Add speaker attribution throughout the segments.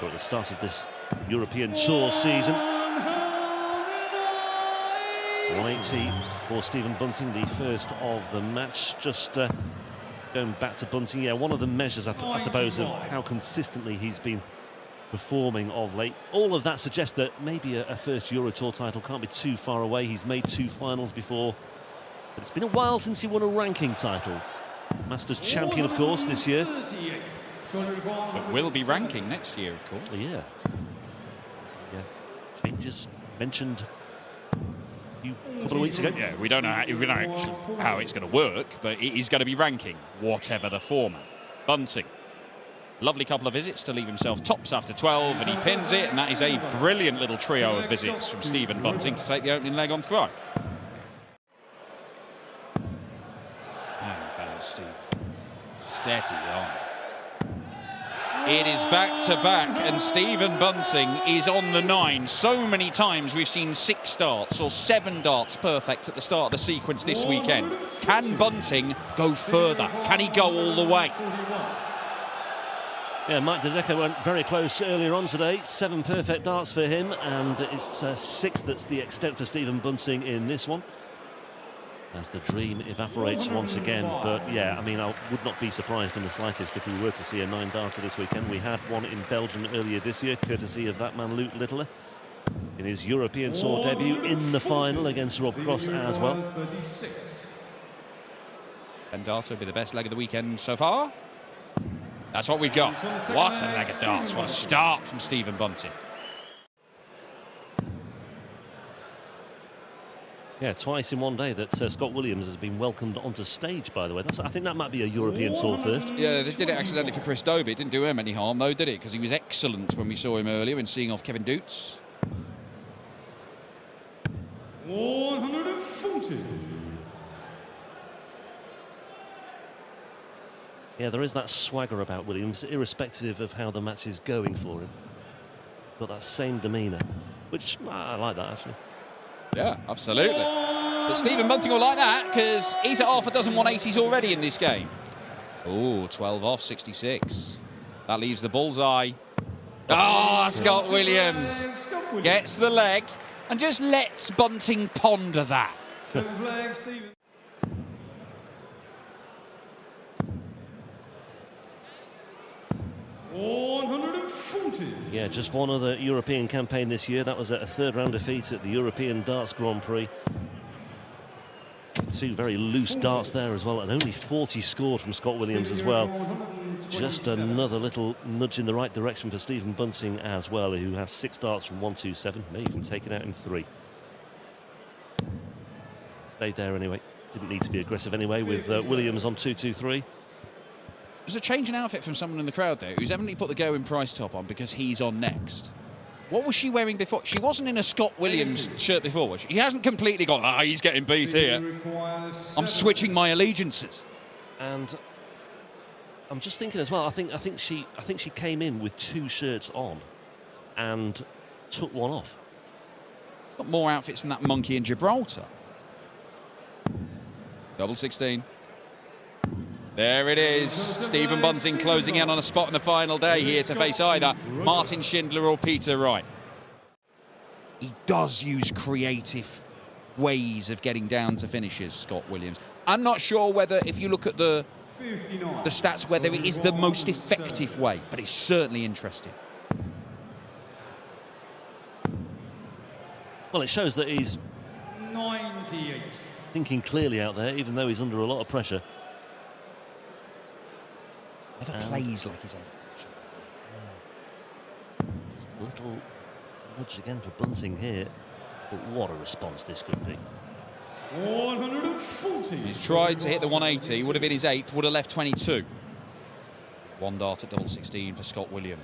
Speaker 1: We're at the start of this European Tour season. 180 for Stephen Bunting, the first of the match. Just going back to Bunting, yeah, one of the measures, I suppose, of how consistently he's been performing of late. All of that suggests that maybe a first Euro Tour title can't be too far away. He's made 2 finals before, but it's been a while since he won a ranking title. Masters champion, of course, this year.
Speaker 2: But will be ranking next year, of course.
Speaker 1: Yeah. Changes mentioned a couple of weeks ago.
Speaker 2: Yeah, we don't know how it's going to work, but it is going to be ranking, whatever the format. Bunting. Lovely couple of visits to leave himself tops after 12, and he pins it, and that is a brilliant little trio of visits from Stephen Bunting to take the opening leg on throw. And balance Stephen. Steady on. It is back-to-back, and Stephen Bunting is on the 9. So many times we've seen 6 darts or 7 darts perfect at the start of the sequence this weekend. Can Bunting go further? Can he go all the way?
Speaker 1: Yeah, Mike De Decker went very close earlier on today. 7 perfect darts for him, and it's 6 that's the extent for Stephen Bunting in this one, as the dream evaporates once again. But yeah, I mean, I would not be surprised in the slightest if we were to see a 9-darter this weekend. We had one in Belgium earlier this year, courtesy of that man Lller, in his European Tour debut in the final against Rob Cross as well.
Speaker 2: 10-darter will be the best leg of the weekend so far. That's what we've got. What a leg of darts. What a start from Stephen Bunting.
Speaker 1: Yeah, twice in one day that Scott Williams has been welcomed onto stage, by the way. I think that might be a European Tour first.
Speaker 2: Yeah, they did it accidentally for Chris Dobie. It didn't do him any harm, though, did it? Because he was excellent when we saw him earlier in seeing off Kevin Doots.
Speaker 3: 140.
Speaker 1: Yeah, there is that swagger about Williams, irrespective of how the match is going for him. He's got that same demeanour, which I like that, actually.
Speaker 2: Yeah, absolutely. But Stephen Bunting will like that, because he's at half a dozen 180s already in this game. Oh, 12 off, 66. That leaves the bullseye. Oh, Scott Williams gets the leg and just lets Bunting ponder that.
Speaker 1: Yeah, just one other European campaign this year. That was a 3rd-round defeat at the European Darts Grand Prix. 2 very loose darts there as well, and only 40 scored from Scott Williams as well. Just another little nudge in the right direction for Stephen Bunting as well, who has 6 darts from 127, may even take it out in 3. Stayed there anyway. Didn't need to be aggressive anyway with Williams on 223.
Speaker 2: There's a change in outfit from someone in the crowd there who's evidently put the Going Price top on because he's on next. What was she wearing before? She wasn't in a Scott Williams shirt before, was she? He hasn't completely gone, he's getting beat here. I'm switching my allegiances.
Speaker 1: And I'm just thinking as well, I think she came in with 2 shirts on and took one off.
Speaker 2: Got more outfits than that monkey in Gibraltar. Double 16. There it is. Stephen Bunting closing in on a spot in the final day here to face either Martin Schindler or Peter Wright. He does use creative ways of getting down to finishes, Scott Williams. I'm not sure whether, if you look at the stats, whether it is the most effective way, but it's certainly interesting.
Speaker 1: Well, it shows that he's
Speaker 3: 98.
Speaker 1: thinking clearly out there, even though he's under a lot of pressure.
Speaker 2: Never plays like he's on.
Speaker 1: Just a little nudge again for Bunting here. But what a response this could be.
Speaker 3: 140.
Speaker 2: He's tried to hit the 180, would have been his 8th, would have left 22. 1 dart at double 16 for Scott Williams.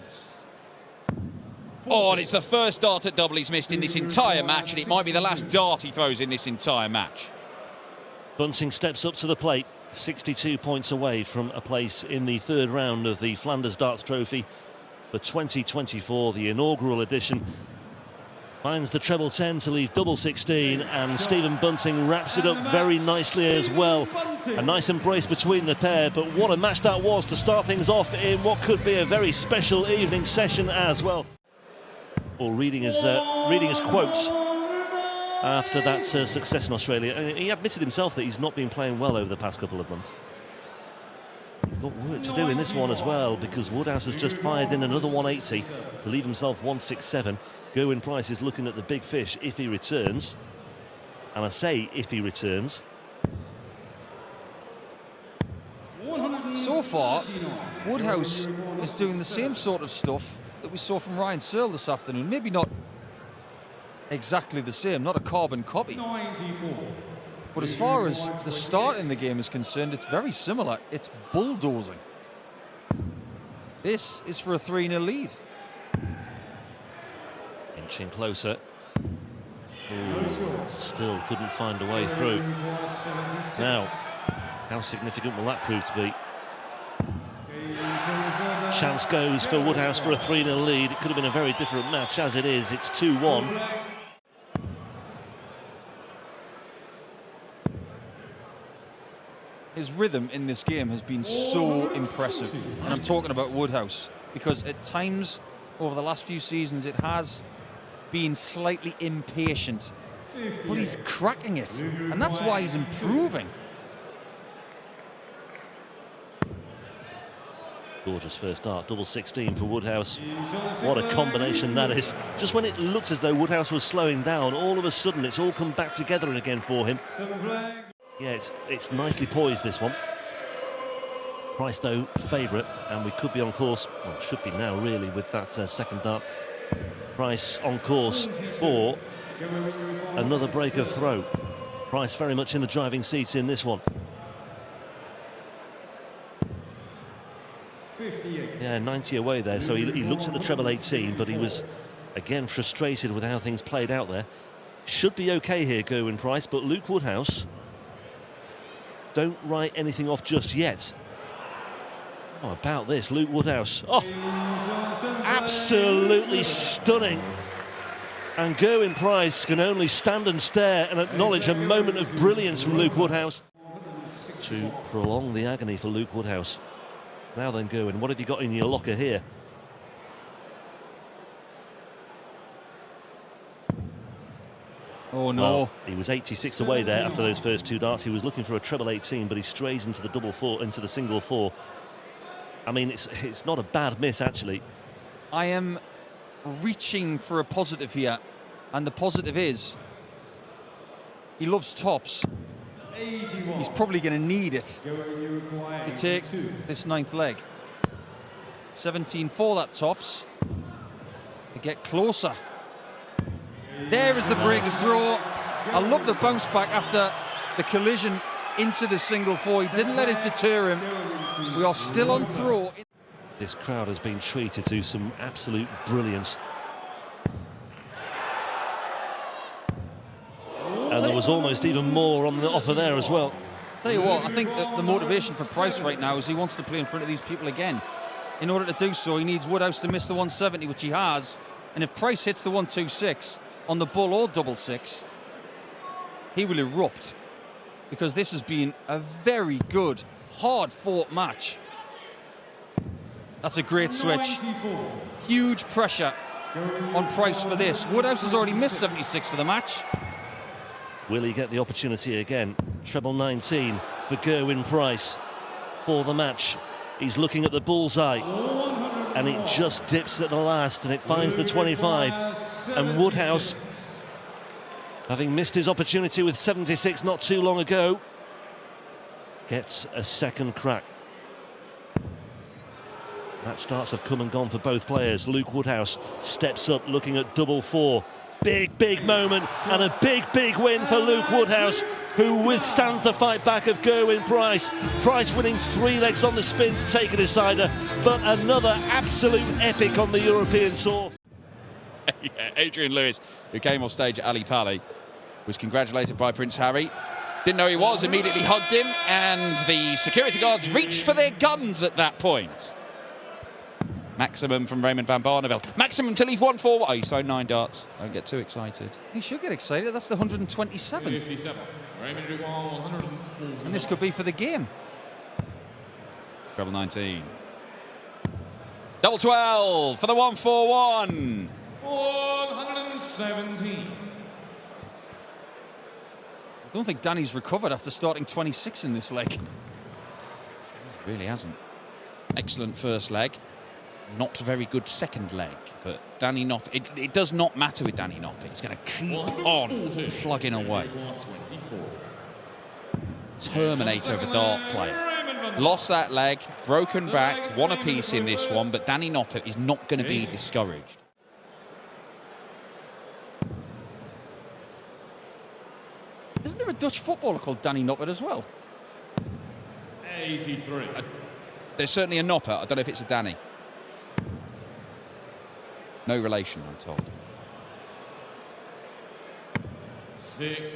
Speaker 2: Oh, and it's the first dart at double he's missed in this entire match, and it might be the last dart he throws in this entire match.
Speaker 1: Bunting steps up to the plate, 62 points away from a place in the 3rd round of the Flanders Darts Trophy for 2024, the inaugural edition. Finds the treble 10 to leave double 16, and Stephen Bunting wraps it up very nicely as well. A nice embrace between the pair, but what a match that was to start things off in what could be a very special evening session as well. Or reading his quotes after that success in Australia. And he admitted himself that he's not been playing well over the past couple of months. He's got work to do in this one as well, because Woodhouse has just fired in another 180 to leave himself 167. Gerwyn Price is looking at the big fish if he returns. And I say if he returns.
Speaker 4: So far, Woodhouse is doing the same sort of stuff that we saw from Ryan Searle this afternoon. Maybe not exactly the same, not a carbon copy. But as far as the start in the game is concerned, it's very similar. It's bulldozing. This is for a 3-0 lead.
Speaker 1: Inching closer. Ooh, still couldn't find a way through. Now, how significant will that prove to be? Chance goes for Woodhouse for a 3-0 lead. It could have been a very different match. As it is, it's 2-1.
Speaker 4: His rhythm in this game has been so impressive. And I'm talking about Woodhouse, because at times over the last few seasons it has been slightly impatient, but he's cracking it, and that's why he's improving.
Speaker 1: Gorgeous first dart, double 16 for Woodhouse. What a combination that is. Just when it looked as though Woodhouse was slowing down, all of a sudden it's all come back together again for him. Yeah, it's nicely poised, this one. Price, though, favourite, and we could be on course, well, should be now, really, with that second dart. Price on course for another break of throw. Price very much in the driving seat in this one. Yeah, 90 away there, so he looks at the treble 18, but he was, again, frustrated with how things played out there. Should be okay here, Gerwyn Price, but Luke Woodhouse, don't write anything off just yet. Oh, about this, Luke Woodhouse. Oh, absolutely stunning. And Gerwyn Price can only stand and stare and acknowledge a moment of brilliance from Luke Woodhouse. To prolong the agony for Luke Woodhouse. Now then, Gerwyn, what have you got in your locker here?
Speaker 4: Oh no.
Speaker 1: Well, he was 86 away there after those first two darts. He was looking for a treble 18, but he strays into the double four, into the single four. I mean, it's not a bad miss, actually.
Speaker 4: I am reaching for a positive here, and the positive is he loves tops. He's probably going to need it to take this ninth leg. 17 for that tops to get closer. There is the break of throw. I love the bounce back after the collision into the single four. He didn't let it deter him. We are still on throw.
Speaker 1: This crowd has been treated to some absolute brilliance. And there was almost even more on the offer there as well.
Speaker 4: Tell you what, I think that the motivation for Price right now is he wants to play in front of these people again. In order to do so, he needs Woodhouse to miss the 170, which he has. And if Price hits the 126 on the bull or double six, he will erupt. Because this has been a very good, hard-fought match. That's a great switch. Huge pressure on Price for this. Woodhouse has already missed 76 for the match.
Speaker 1: Will he get the opportunity again? Treble 19 for Gerwyn Price for the match. He's looking at the bullseye, and it just dips at the last, and it finds the 25. And Woodhouse, having missed his opportunity with 76 not too long ago, gets a second crack. Match starts have come and gone for both players. Luke Woodhouse steps up, looking at double four. Big moment, and a big win for Luke Woodhouse, who withstands the fight back of Gerwyn Price. Price winning 3 legs on the spin to take a decider, but another absolute epic on the European Tour.
Speaker 2: Yeah, Adrian Lewis, who came off stage at Ali Pali, was congratulated by Prince Harry. Didn't know he was, immediately hugged him, and the security guards reached for their guns at that point. Maximum from Raymond van Barneveld. Maximum to leave 1-4. Oh, he's thrown 9 darts. Don't get too excited.
Speaker 4: He should get excited. That's the 127th.
Speaker 3: 57. Raymond require 140.
Speaker 4: And this could be for the game.
Speaker 2: Treble 19. Double 12 for the 141.
Speaker 3: 117.
Speaker 4: I don't think Danny's recovered after starting 26 in this leg.
Speaker 2: Really hasn't. Excellent first leg. Not very good second leg, but Danny Noto, it does not matter with Danny Noto. He's going to keep on plugging away. Terminator of a dart player. Lost that leg, broken back, won a piece in this one, but Danny Noto is not going to be discouraged.
Speaker 4: Isn't there a Dutch footballer called Danny Noppert as well?
Speaker 3: 83.
Speaker 2: There's certainly a Noppert. I don't know if it's a Danny. No relation, I'm told.
Speaker 3: 60.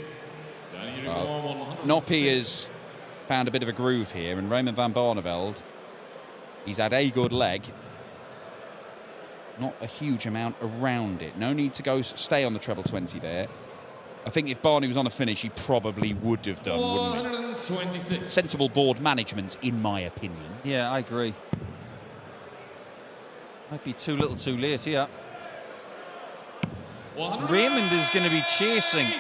Speaker 3: Danny
Speaker 2: Noppie has found a bit of a groove here, and Raymond van Barneveld, he's had a good leg. Not a huge amount around it. No need to go stay on the treble 20 there. I think if Barney was on a finish, he probably would have done, wouldn't he?
Speaker 3: 126.
Speaker 2: Sensible board management, in my opinion.
Speaker 4: Yeah, I agree. Might be too little too late here. Raymond is going to be chasing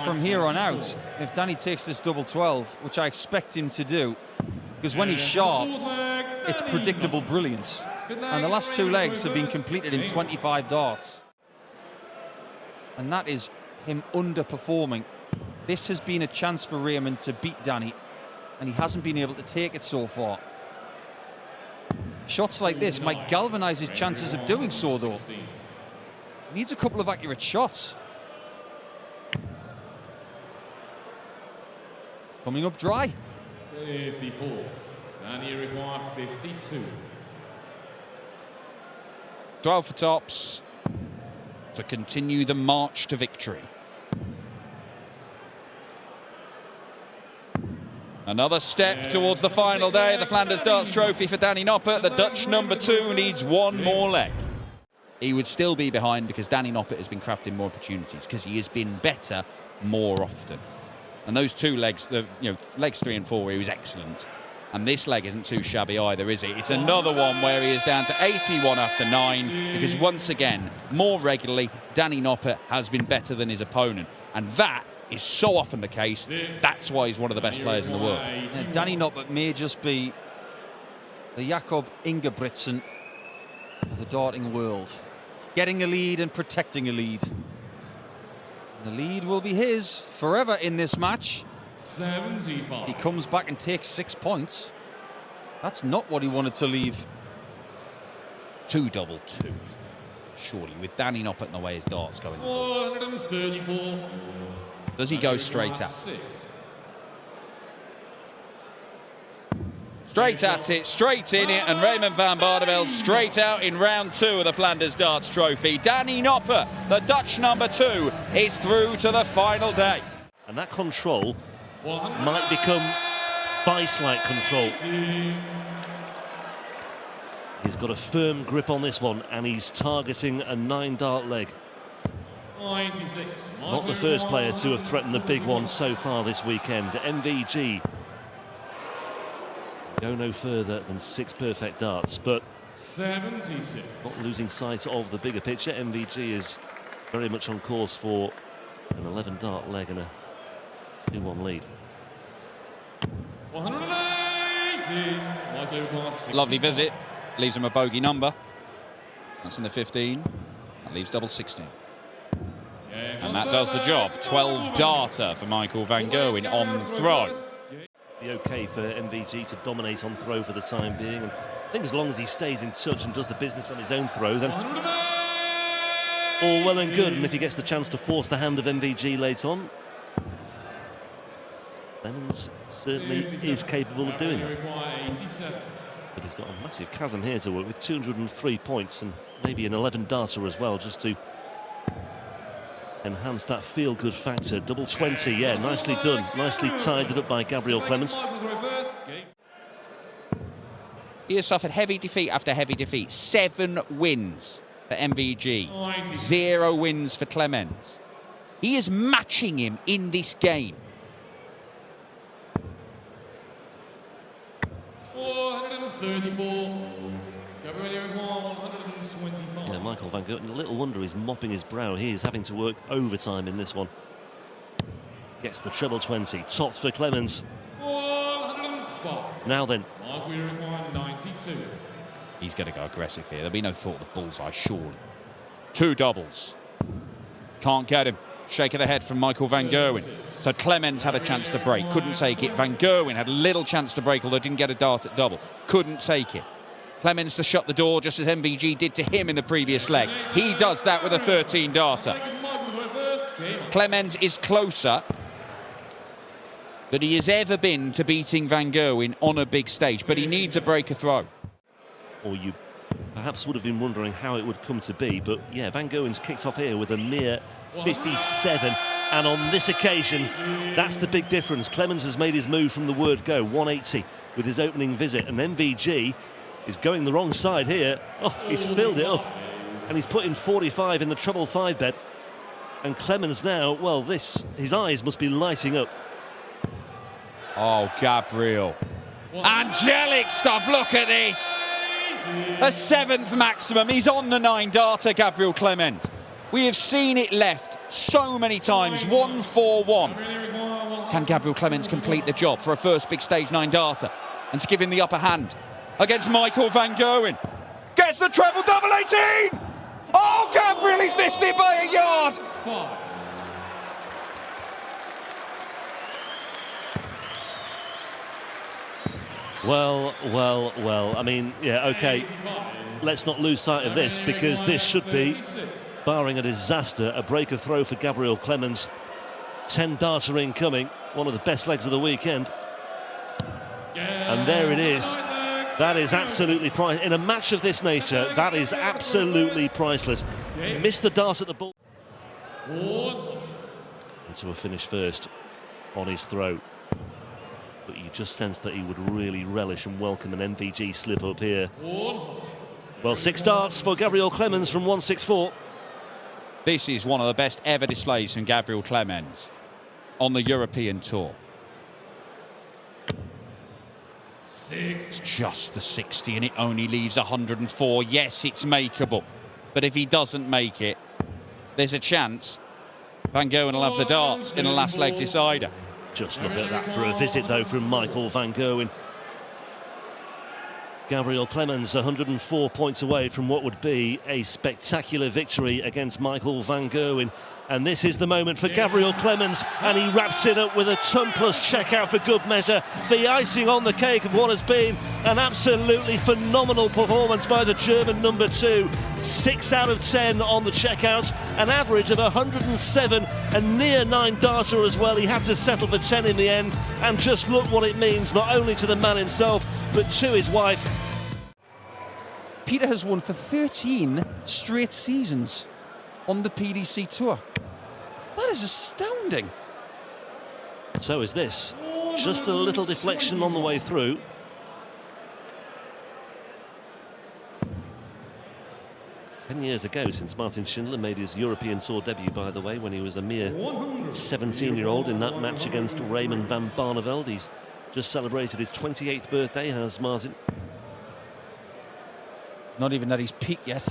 Speaker 4: from here on out if Danny takes this double 12, which I expect him to do, because when he's sharp, it's predictable brilliance. And the last 2 legs have been completed in 25 darts. And that is him underperforming. This has been a chance for Raymond to beat Danny, and he hasn't been able to take it so far. Shots like this might galvanise his chances of doing so, though. He needs a couple of accurate shots. Coming up dry.
Speaker 3: 54. Danny require 52.
Speaker 2: 12 for tops to continue the march to victory. Another step towards the final day of the Flanders Darts Trophy for Danny Noppert. The Dutch number 2 needs 1 more leg. He would still be behind because Danny Noppert has been crafting more opportunities, because he has been better more often. And those 2 legs, legs 3 and 4, he was excellent. And this leg isn't too shabby either, is it? It's another one where he is down to 81 after 9, because once again, more regularly, Danny Noppert has been better than his opponent. And that is so often the case. That's why he's one of the best players in the world.
Speaker 4: And Danny Noppert may just be the Jakob Ingebrigtsen of the darting world. Getting a lead and protecting a lead. And the lead will be his forever in this match.
Speaker 3: 75.
Speaker 4: He comes back and takes 6 points. That's not what he wanted to leave.
Speaker 2: 2 double 2. Surely, with Danny Noppert in the way his dart's going.
Speaker 3: 134.
Speaker 2: Does he go straight at it? Straight at it, straight in it, and Raymond van Barneveld straight out in round 2 of the Flanders Darts Trophy. Danny Noppert, the Dutch number 2, is through to the final day.
Speaker 1: And that control might become vice-like control. He's got a firm grip on this one, and he's targeting a 9-dart leg.
Speaker 3: 96.
Speaker 1: Not the first player to have threatened the big one so far this weekend. MVG go no further than 6 perfect darts, but
Speaker 3: 76.
Speaker 1: not losing sight of the bigger picture. MVG is very much on course for an 11-dart leg and a 2-1 lead.
Speaker 3: 180.
Speaker 2: Lovely visit, leaves him a bogey number. That's in the 15. That leaves double 16. And that does the job. 12 darter for Michael van Gerwen on throw.
Speaker 1: Be okay for MVG to dominate on throw for the time being, and I think as long as he stays in touch and does the business on his own throw, then all well and good. And if he gets the chance to force the hand of MVG late on, Clemens certainly is capable of doing that. But he's got a massive chasm here to work with, 203 points and maybe an 11-darter as well, just to enhance that feel-good factor. Double 20, yeah, nicely done. Nicely tied it up by Gabriel Clemens.
Speaker 2: He has suffered heavy defeat after heavy defeat. 7 wins for MVG, 0 wins for Clemens. He is matching him in this game.
Speaker 3: 434. Gabriel 125.
Speaker 1: Yeah, Michael van Gerwen, little wonder he's mopping his brow. He is having to work overtime in this one. Gets the treble 20. Tops for Clemens.
Speaker 3: 105.
Speaker 1: Now then.
Speaker 3: Mark, we require 92.
Speaker 2: He's going to go aggressive here. There'll be no thought of the bullseye, surely. 2 doubles. Can't get him. Shake of the head from Michael van Gerwen. So Clemens had a chance to break, couldn't take it. Van Gerwen had a little chance to break, although didn't get a dart at double. Couldn't take it. Clemens to shut the door, just as MVG did to him in the previous leg. He does that with a 13 darter. Clemens is closer than he has ever been to beating Van Gerwen on a big stage, but he needs a break a throw.
Speaker 1: Or you perhaps would have been wondering how it would come to be, but yeah, Van Gerwen's kicked off here with a mere 57, and on this occasion, that's the big difference. Clemens has made his move from the word go, 180 with his opening visit, and MVG is going the wrong side here. Oh, he's filled it up, and he's put in 45 in the treble 5 bed, and Clemens now, well, his eyes must be lighting up.
Speaker 2: Oh, Gabriel. Angelic stuff, look at this. A 7th maximum, he's on the 9 darter, Gabriel Clemens. We have seen it left so many times, 1-4-1. Can Gabriel Clemens complete the job for a first big stage 9 darter and to give him the upper hand against Michael van Gerwen? Gets the treble double 18! Oh, Gabriel, he's missed it by a yard!
Speaker 1: Well, I mean, yeah, okay, let's not lose sight of this, because this should be, barring a disaster, a break of throw for Gabriel Clemens. 10 darter incoming, one of the best legs of the weekend. And there it is. That is absolutely priceless. In a match of this nature, that is absolutely priceless. Missed the dart at the ball. Into a finish first on his throw. But you just sense that he would really relish and welcome an MVG slip up here. Well, 6 darts for Gabriel Clemens from 164.
Speaker 2: This is one of the best ever displays from Gabriel Clemens on the European Tour. It's just the 60 and it only leaves 104. Yes, it's makeable. But if he doesn't make it, there's a chance Van Gerwen will have the darts in a last leg decider.
Speaker 1: Just look at that for a visit, though, from Michael van Gerwen. Gabriel Clemens 104 points away from what would be a spectacular victory against Michael van Gerwen. And this is the moment for Gabriel Clemens, and he wraps it up with a ton-plus checkout for good measure. The icing on the cake of what has been an absolutely phenomenal performance by the German number 2. 6 out of 10 on the checkouts, an average of 107, a near 9 darter as well. He had to settle for 10 in the end, and just look what it means, not only to the man himself, but to his wife.
Speaker 4: Peter has won for 13 straight seasons on the PDC Tour. That is astounding.
Speaker 1: So is this. Just a little deflection on the way through. Ten years ago since Martin Schindler made his European Tour debut, by the way, when he was a mere 17-year-old in that match against Raymond van Barneveld. He's just celebrated his 28th birthday, has Martin.
Speaker 4: Not even at his peak yet.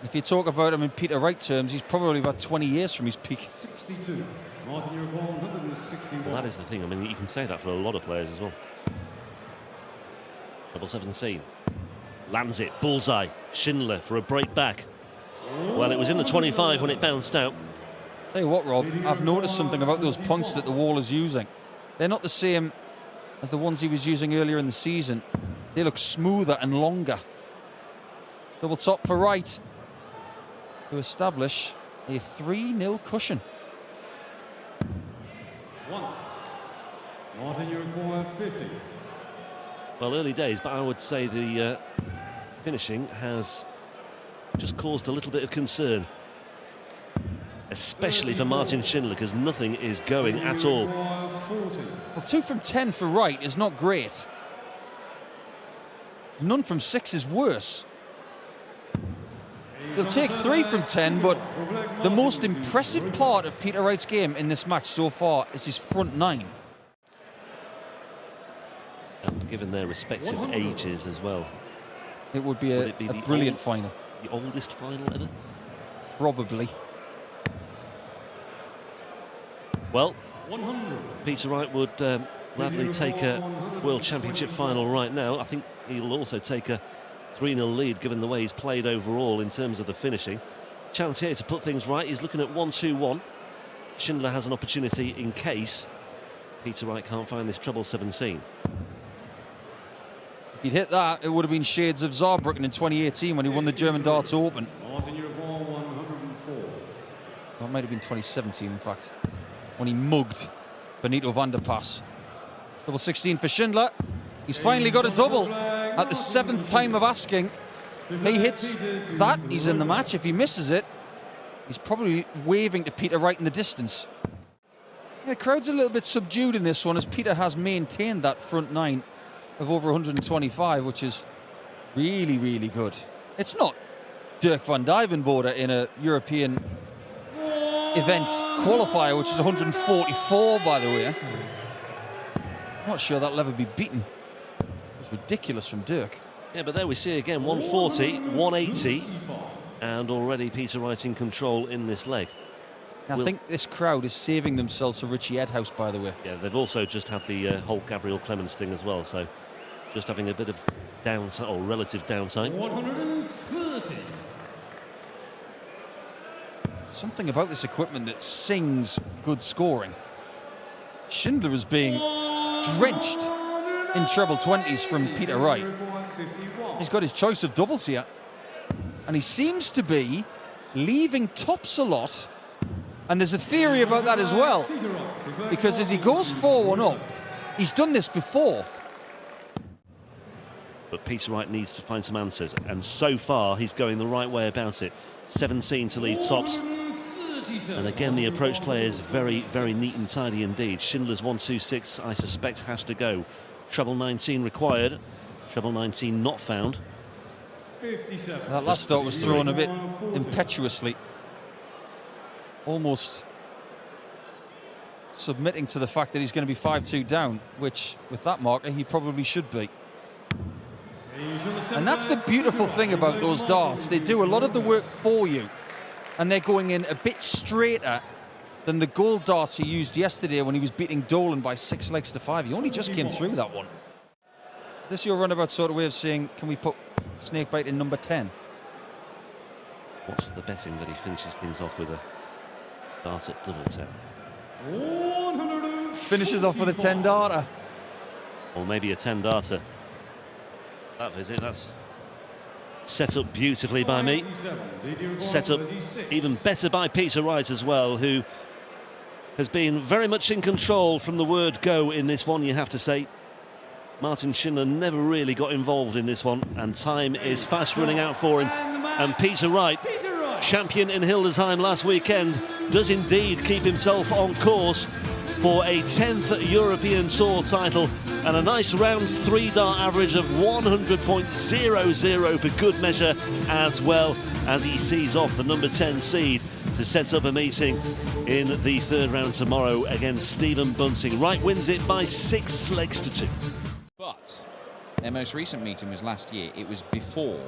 Speaker 4: If you talk about him in Peter Wright terms, he's probably about 20 years from his peak.
Speaker 3: 62. Martin, you're 161.
Speaker 1: Well, that is the thing. I mean, you can say that for a lot of players as well. Treble 17. Lands it. Bullseye. Schindler for a break back. Well, it was in the 25 when it bounced out.
Speaker 4: Tell you what, Rob, I've noticed something about those punts that the wall is using. They're not the same as the ones he was using earlier in the season. They look smoother and longer. Double top for Wright to establish a 3-0 cushion.
Speaker 3: Martin, you require 50.
Speaker 1: Well, early days, but I would say the finishing has just caused a little bit of concern, especially for Martin Schindler, because nothing is going at all.
Speaker 4: Well, 2 from 10 for Wright is not great. none from 6 is worse. He'll take 3 from 10, but the most impressive part of Peter Wright's game in this match so far is his front 9.
Speaker 1: And given their respective ages as well.
Speaker 4: It would be a brilliant final.
Speaker 1: The oldest final ever?
Speaker 4: Probably.
Speaker 1: Well, Peter Wright would gladly take a World Championship final right now. I think he'll also take a 3-0 lead given the way he's played overall in terms of the finishing. Chance here to put things right. He's looking at 1-2-1. Schindler has an opportunity in case Peter Wright can't find this treble 17.
Speaker 4: If he'd hit that, it would have been shades of Saarbrücken in 2018 when he won the German Darts Open.
Speaker 3: Martin uniform 104.
Speaker 4: That might have been 2017, in fact, when he mugged Benito van der Pas. Double 16 for Schindler. He's finally got a double at the 7th time of asking. If he hits that, he's in the match. If he misses it, he's probably waving to Peter Wright in the distance. Yeah, the crowd's a little bit subdued in this one as Peter has maintained that front 9 of over 125, which is really, really good. It's not Dirk van Dijvenbode in a European event qualifier, which is 144, by the way. Not sure that'll ever be beaten. It's ridiculous from Dirk.
Speaker 1: Yeah, but there we see again, 140, 180, and already Peter Wright in control in this leg.
Speaker 4: I think this crowd is saving themselves for Richie Edow, by the way.
Speaker 1: Yeah, they've also just had the whole Gabriel Clemens thing as well, so just having a bit of downtime, or relative downtime.
Speaker 3: 130.
Speaker 4: Something about this equipment that sings good scoring. Schindler is being drenched in treble 20s from Peter Wright. He's got his choice of doubles here. And he seems to be leaving tops a lot. And there's a theory about that as well. Because as he goes 4-1 up, he's done this before.
Speaker 1: But Peter Wright needs to find some answers. And so far, he's going the right way about it. 17 to leave tops. And again, the approach play is very, very neat and tidy indeed. Schindler's 1-2-6, I suspect, has to go. Treble 19 required. Treble 19 not found.
Speaker 3: 57.
Speaker 4: That last dart was thrown a bit impetuously. Almost submitting to the fact that he's going to be 5-2 down, which, with that marker, he probably should be. And that's the beautiful thing about those darts. They do a lot of the work for you. And they're going in a bit straighter than the gold darts he used yesterday when he was beating Dolan by 6 legs to 5. He only just came through that one. Is this your runabout sort of way of saying, can we put Snakebite in number 10?
Speaker 1: What's the betting that he finishes things off with a dart at double 10?
Speaker 4: Finishes off with a 10 darter.
Speaker 1: Or maybe a 10 darter. That visit, that's set up beautifully by me. Set up even better by Peter Wright as well, who has been very much in control from the word go in this one, you have to say. Martin Schindler never really got involved in this one, and time is fast running out for him. And Peter Wright, champion in Hildesheim last weekend, does indeed keep himself on course for a 10th European Tour title and a nice round 3-dart average of 100.00 for good measure, as well as he sees off the number 10 seed to set up a meeting in the 3rd round tomorrow against Stephen Bunting. Wright wins it by 6 legs to 2.
Speaker 2: But their most recent meeting was last year. It was before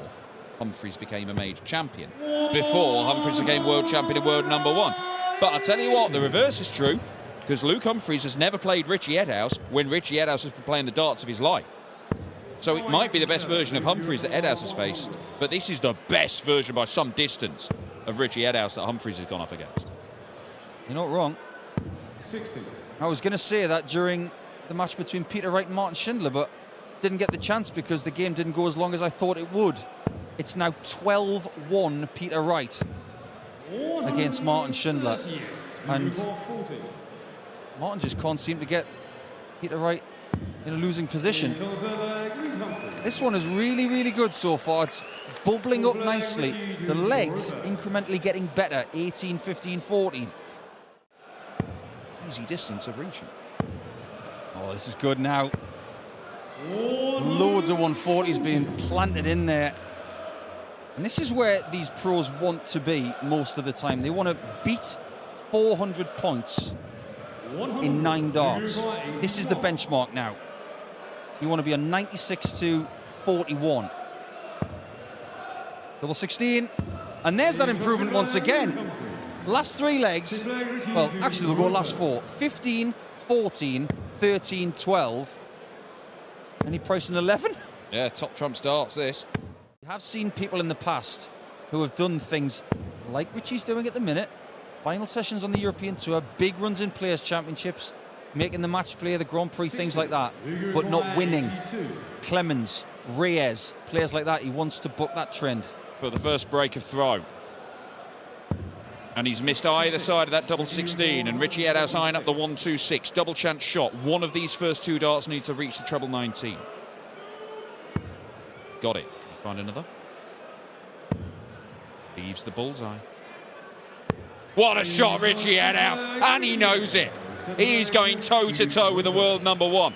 Speaker 2: Humphries became a major champion. Before Humphries became world champion and world number 1. But I'll tell you what, the reverse is true. Because Luke Humphries has never played Richie Edow when Richie Edow has been playing the darts of his life. So it might be the best version of Humphries that Edow has faced, but this is the best version by some distance of Richie Edow that Humphries has gone up against.
Speaker 4: You're not wrong.
Speaker 3: 60.
Speaker 4: I was going to say that during the match between Peter Wright and Martin Schindler, but didn't get the chance because the game didn't go as long as I thought it would. It's now 12-1 Peter Wright against Martin Schindler. And Martin just can't seem to get Peter Wright in a losing position. This one is really, really good so far. It's bubbling up nicely. The legs incrementally getting better. 18, 15, 14. Easy distance of reaching. Oh, this is good now. Loads of 140s being planted in there. And this is where these pros want to be most of the time. They want to beat 400 points in 9 darts. This is the benchmark now. You want to be on 96 to 41. Double 16. And there's that improvement once again. Last 3 legs. Well, actually, we'll go last 4. 15, 14, 13, 12. Any price in 11?
Speaker 2: Yeah, top trump darts this.
Speaker 4: We have seen people in the past who have done things like Richie's doing at the minute. Final sessions on the European Tour, big runs in Players' Championships, making the match play, the Grand Prix, things like that, but not winning. Clemens, Reyes, players like that, he wants to buck that trend.
Speaker 2: For the first break of throw. And he's missed either side of that double 16, and Richie Edow eyeing up the 1-2-6. Double chance shot. One of these first 2 darts needs to reach the treble 19. Got it. Can we find another? Leaves the bullseye. What a shot, Richie Edow, and he knows it. He's going toe-to-toe with the world #1.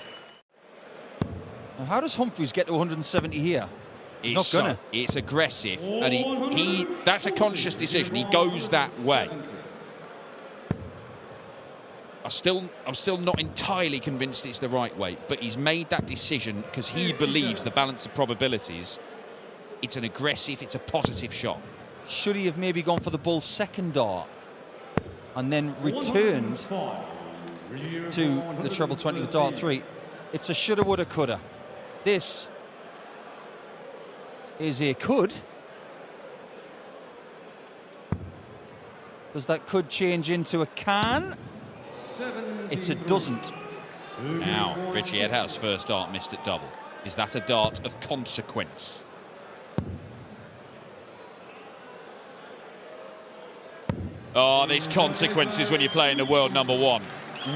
Speaker 4: Now, how does Humphries get to 170 here? He's not gonna.
Speaker 2: It's aggressive, and he that's a conscious decision. He goes that way. I'm still not entirely convinced it's the right way, but he's made that decision because he believes the balance of probabilities. It's an aggressive, it's a positive shot.
Speaker 4: Should he have maybe gone for the bull's second dart and then returned to the treble 20 with dart 3? It's a shoulda, woulda, coulda. This is a could. Does that could change into a can? It's a doesn't.
Speaker 2: Now, Richie Edhouse's first dart missed at double. Is that a dart of consequence? Oh, there's consequences when you're playing the world #1.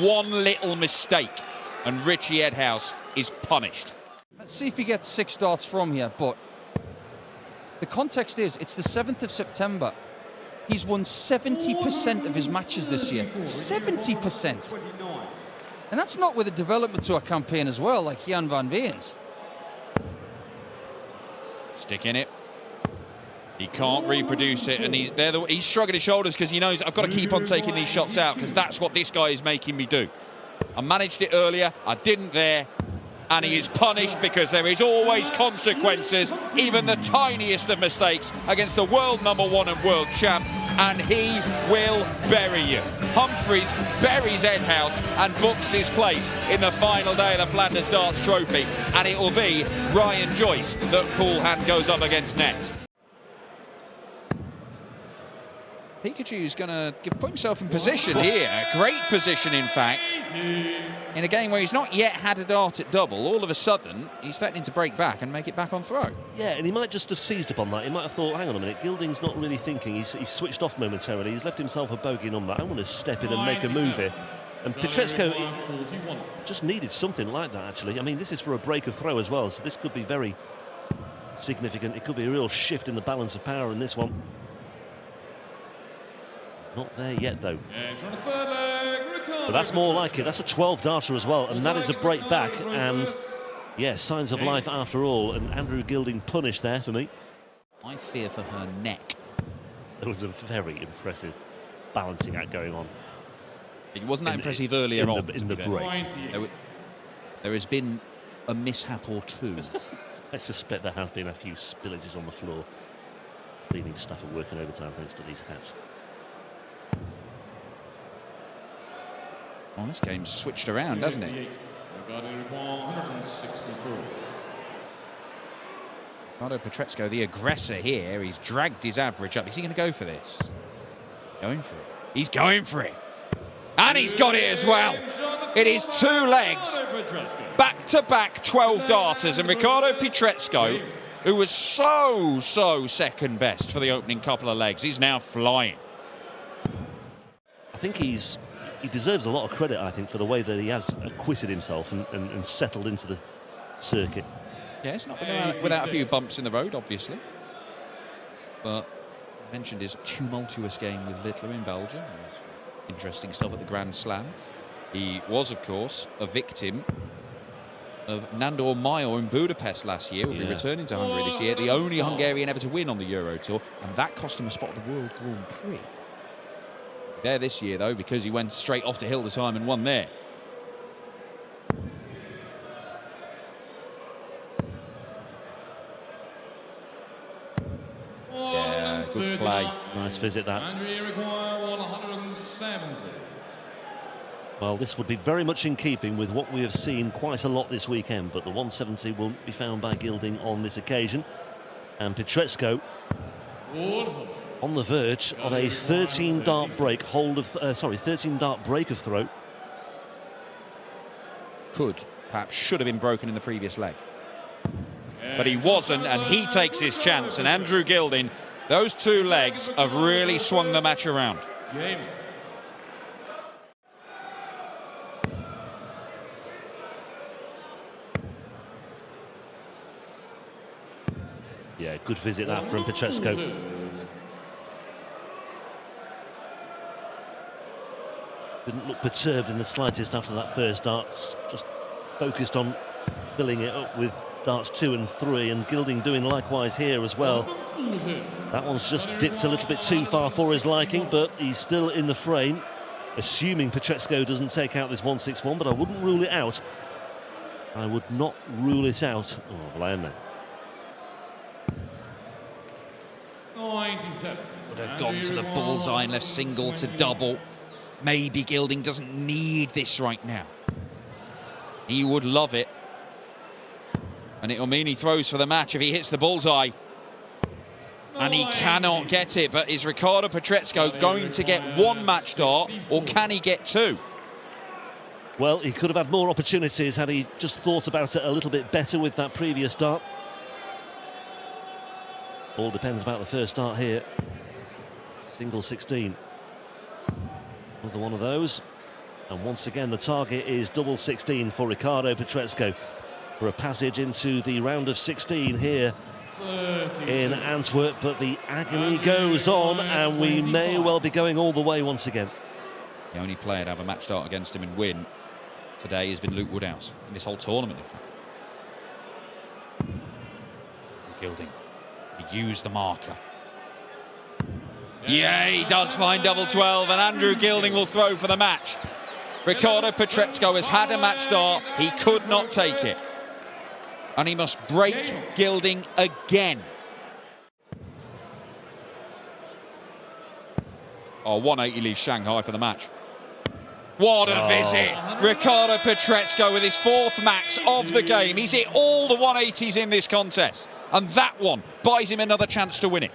Speaker 2: One little mistake, and Richie Edow is punished.
Speaker 4: Let's see if he gets 6 darts from here, but the context is, it's the 7th of September. He's won 70% of his matches this year. 70%. And that's not with a development tour campaign as well, like Jan van Veen's.
Speaker 2: Stick in it. He can't reproduce it, and he's shrugging his shoulders because he knows I've got to keep on taking these shots out because that's what this guy is making me do. I managed it earlier, I didn't there, and he is punished because there is always consequences, even the tiniest of mistakes against the world #1 and world champ, and he will bury you. Humphries buries Edow and books his place in the final day of the Flanders Darts Trophy, and it will be Ryan Joyce that Cool Hand goes up against next. Pikachu's going to put himself in position here, a great position in fact, in a game where he's not yet had a dart at double. All of a sudden, he's threatening to break back and make it back on throw.
Speaker 1: Yeah, and he might just have seized upon that. He might have thought, hang on a minute, Gilding's not really thinking. He's switched off momentarily. He's left himself a bogey number. I want to step in and make a move here. And Pietreczko just needed something like that, actually. I mean, this is for a break of throw as well, so this could be very significant. It could be a real shift in the balance of power in this one. Not there yet, though. But that's more like it. That's a 12-darter as well, and that is a break back. And, yeah, signs of life after all. And Andrew Gilding punished there for me.
Speaker 2: I fear for her neck.
Speaker 1: There was a very impressive balancing act going on.
Speaker 2: It wasn't that impressive earlier on.
Speaker 1: In the break.
Speaker 2: There has been a mishap or two.
Speaker 1: I suspect there has been a few spillages on the floor. Cleaning stuff and working overtime thanks to these hats.
Speaker 2: Well, this game's switched around, hasn't it? Ricardo Pietreczko, the aggressor here. He's dragged his average up. Is he going to go for this? Going for it. He's going for it. And he's got it as well. It is 2 legs. Back-to-back 12 darters. And Ricardo Pietreczko, who was so second best for the opening couple of legs, he's now flying.
Speaker 1: I think he deserves a lot of credit, I think, for the way that he has acquitted himself and settled into the circuit.
Speaker 2: Yeah, it's not been without a few bumps in the road, obviously. But I mentioned his tumultuous game with Lller in Belgium. Interesting stuff at the Grand Slam. He was, of course, a victim of Nandor Mayor in Budapest last year. Will be returning to Hungary this year. The only Hungarian ever to win on the Euro Tour, and that cost him a spot at the World Grand Prix. There this year, though, because he went straight off to Hildesheim and won there. Yeah, good play.
Speaker 1: Nice visit, that.
Speaker 3: And we require 170.
Speaker 1: Well, this would be very much in keeping with what we have seen quite a lot this weekend, but the 170 won't be found by Gilding on this occasion. And Pietreczko on the verge of a 13-dart break 13-dart break of throw.
Speaker 2: Could, perhaps should have been broken in the previous leg. But he wasn't, and he takes his chance. And Andrew Gilding, those two legs have really swung the match around.
Speaker 3: Game.
Speaker 1: Yeah, good visit that from Pietreczko. Didn't look perturbed in the slightest after that first darts, just focused on filling it up with darts 2 and 3, and Gilding doing likewise here as well. That one's just dipped a little bit too far for his liking, but he's still in the frame, assuming Pietreczko doesn't take out this 161, but I wouldn't rule it out. I would not rule it out. Oh, Lller.
Speaker 3: 97.
Speaker 2: Would have gone to the bullseye and left single to double. Maybe Gilding doesn't need this right now. He would love it. And it'll mean he throws for the match if he hits the bullseye. And he cannot get it, but is Ricardo Pietreczko going to get one match dart, or can he get two?
Speaker 1: Well, he could have had more opportunities had he just thought about it a little bit better with that previous dart. All depends about the first dart here. Single 16. Another one of those. And once again, the target is double 16 for Ricardo Pietreczko for a passage into the round of 16 here in Antwerp. But the agony goes on, and we may well be going all the way once again.
Speaker 2: The only player to have a match dart against him and win today has been Luke Woodhouse in this whole tournament. Gilding. Use the marker. Yeah, he does find double 12, and Andrew Gilding will throw for the match. Ricardo Pietreczko has had a match dart. He could not take it. And he must break Gilding again. Oh, 180 leaves Shanghai for the match. What a visit. Ricardo Pietreczko with his 4th max of the game. He's hit all the 180s in this contest. And that one buys him another chance to win it.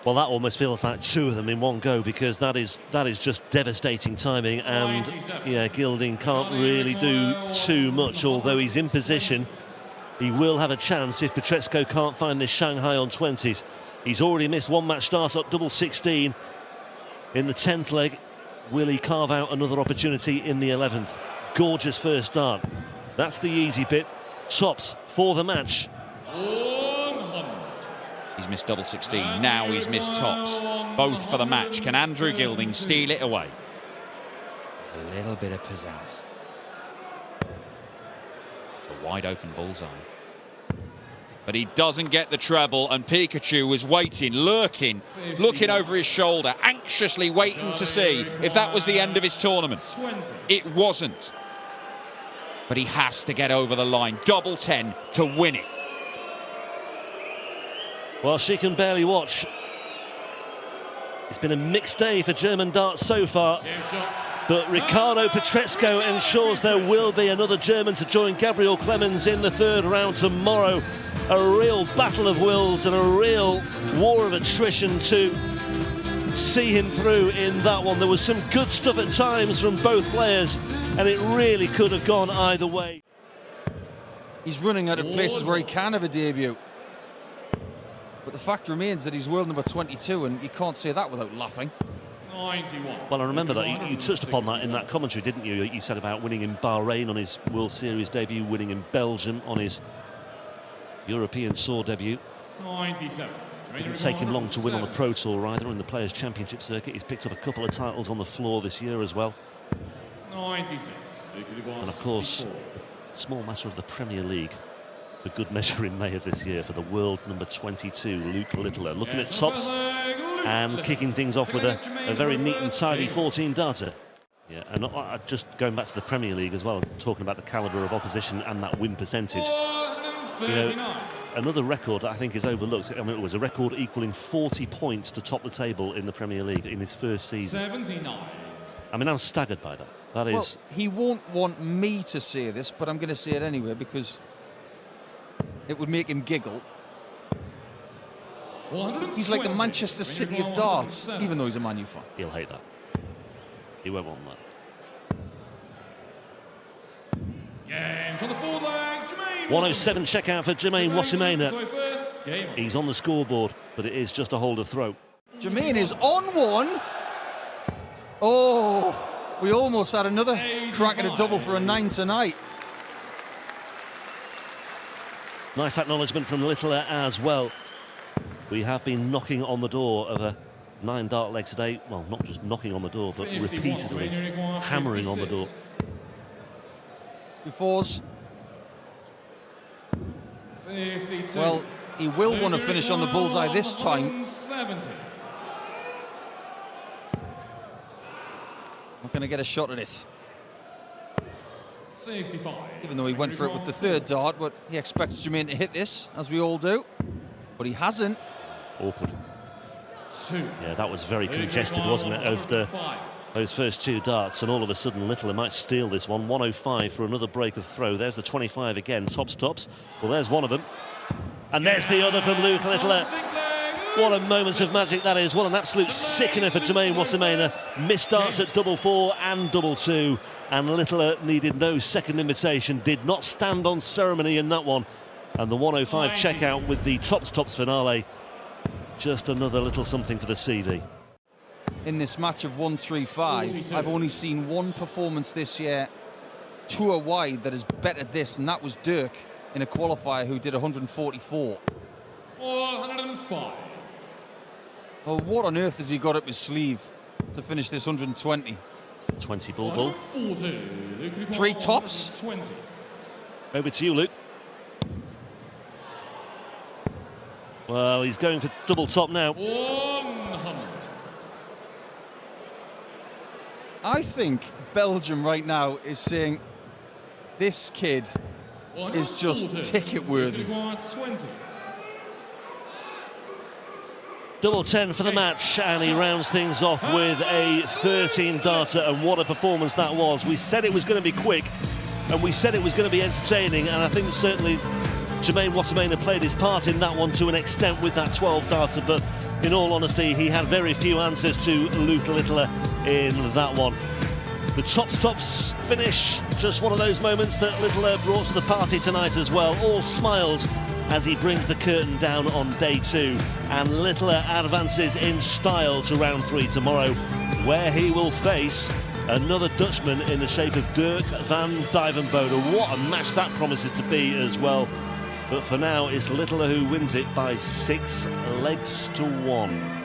Speaker 1: Well, that almost feels like 2 of them in one go, because that is just devastating timing, and yeah, Gilding can't really do too much. Although he's in position, he will have a chance if Pietreczko can't find this Shanghai on 20s. He's already missed one match start at double 16 in the 10th leg. Will he carve out another opportunity in the 11th? Gorgeous first start. That's the easy bit. Tops for the match.
Speaker 2: He's missed double 16. Now he's missed tops. Both for the match. Can Andrew Gilding steal it away? A little bit of pizzazz. It's a wide open bullseye. But he doesn't get the treble, and Pikachu was waiting, lurking, looking over his shoulder, anxiously waiting to see if that was the end of his tournament. It wasn't. But he has to get over the line. Double 10 to win it.
Speaker 1: Well, she can barely watch. It's been a mixed day for German darts so far. But Ricardo Pietreczko ensures there will be another German to join Gabriel Clemens in the 3rd round tomorrow. A real battle of wills and a real war of attrition to see him through in that one. There was some good stuff at times from both players, and it really could have gone either way.
Speaker 4: He's running out of places where he can have a debut. But the fact remains that he's world number 22, and you can't say that without laughing.
Speaker 3: 91.
Speaker 1: Well, I remember that you touched upon that in that commentary, didn't you? You said about winning in Bahrain on his World Series debut, winning in Belgium on his European Tour debut.
Speaker 3: 97.
Speaker 1: It didn't take him long to win on the Pro Tour either, in the Players' Championship circuit. He's picked up a couple of titles on the floor this year as well.
Speaker 3: 96.
Speaker 1: And of course, Small matter of the Premier League, for good measure in May of this year, for the world number 22, Luke Lller, looking at tops and kicking things off with a very neat and tidy 14-darter. Yeah, and just going back to the Premier League as well, talking about the calibre of opposition and that win percentage. You know, another record I think is overlooked. I mean, it was a record equaling 40 points to top the table in the Premier League in his first season.
Speaker 3: 79.
Speaker 1: I mean, I'm staggered by that. That is...
Speaker 4: Well, he won't want me to say this, but I'm going to say it anyway because it would make him giggle. He's like the Manchester City of darts, even though he's a Man U fan.
Speaker 1: He'll hate that. He won't want that.
Speaker 3: Games on the forward leg, Jermaine
Speaker 1: 107 checkout for Jermaine Wasima.
Speaker 3: Wasima.
Speaker 1: He's on the scoreboard, but it is just a hold of throw.
Speaker 4: Jermaine is on one. Oh, we almost had another crack at a double for a 9 tonight.
Speaker 1: Nice acknowledgement from Lller as well. We have been knocking on the door of a 9-dart leg today. Well, not just knocking on the door, but repeatedly hammering on the door.
Speaker 4: 2-4s.
Speaker 3: 52.
Speaker 4: Well, he will want to finish on the bullseye this time.
Speaker 3: 70.
Speaker 4: Not going to get a shot at it.
Speaker 3: 65.
Speaker 4: Even though he went for it with the third dart, but he expects Jermaine to hit this, as we all do. But he hasn't.
Speaker 1: Awkward.
Speaker 3: 2.
Speaker 1: Yeah, that was very congested, wasn't it, over those first 2 darts, and all of a sudden Lller might steal this one. 105 for another break of throw. There's the 25 again, tops. Well, there's one of them. And there's the other from Luke Lller. What a moment of magic that is. What an absolute sickener for Jermaine Wasima. Missed darts at double 4 and double 2. And Lller needed no second invitation. Did not stand on ceremony in that one. And the 105 checkout with the tops finale. Just another little something for the CD.
Speaker 4: In this match of 135, I've only seen one performance this year tour wide that has bettered this, and that was Dirk in a qualifier who did 144.
Speaker 3: 405.
Speaker 4: Oh, what on earth has he got up his sleeve to finish this 120?
Speaker 1: 20 ball.
Speaker 4: 3 tops.
Speaker 3: 20.
Speaker 1: Over to you, Luke. Well, he's going for double top now.
Speaker 3: 100.
Speaker 4: I think Belgium right now is saying this kid is just ticket worthy.
Speaker 3: 20.
Speaker 1: Double 10 for the match, and he rounds things off with a 13-darter, and what a performance that was. We said it was going to be quick, and we said it was going to be entertaining, and I think certainly Jermaine Wasima played his part in that one to an extent with that 12-darter, but in all honesty, he had very few answers to Luke Lller in that one. The tops finish, just one of those moments that Lller brought to the party tonight as well. All smiles as he brings the curtain down on day 2, and Lller advances in style to round 3 tomorrow, where he will face another Dutchman in the shape of Dirk van Dijvenbode. What a match that promises to be as well. But for now, it's Lller who wins it by 6 legs to 1.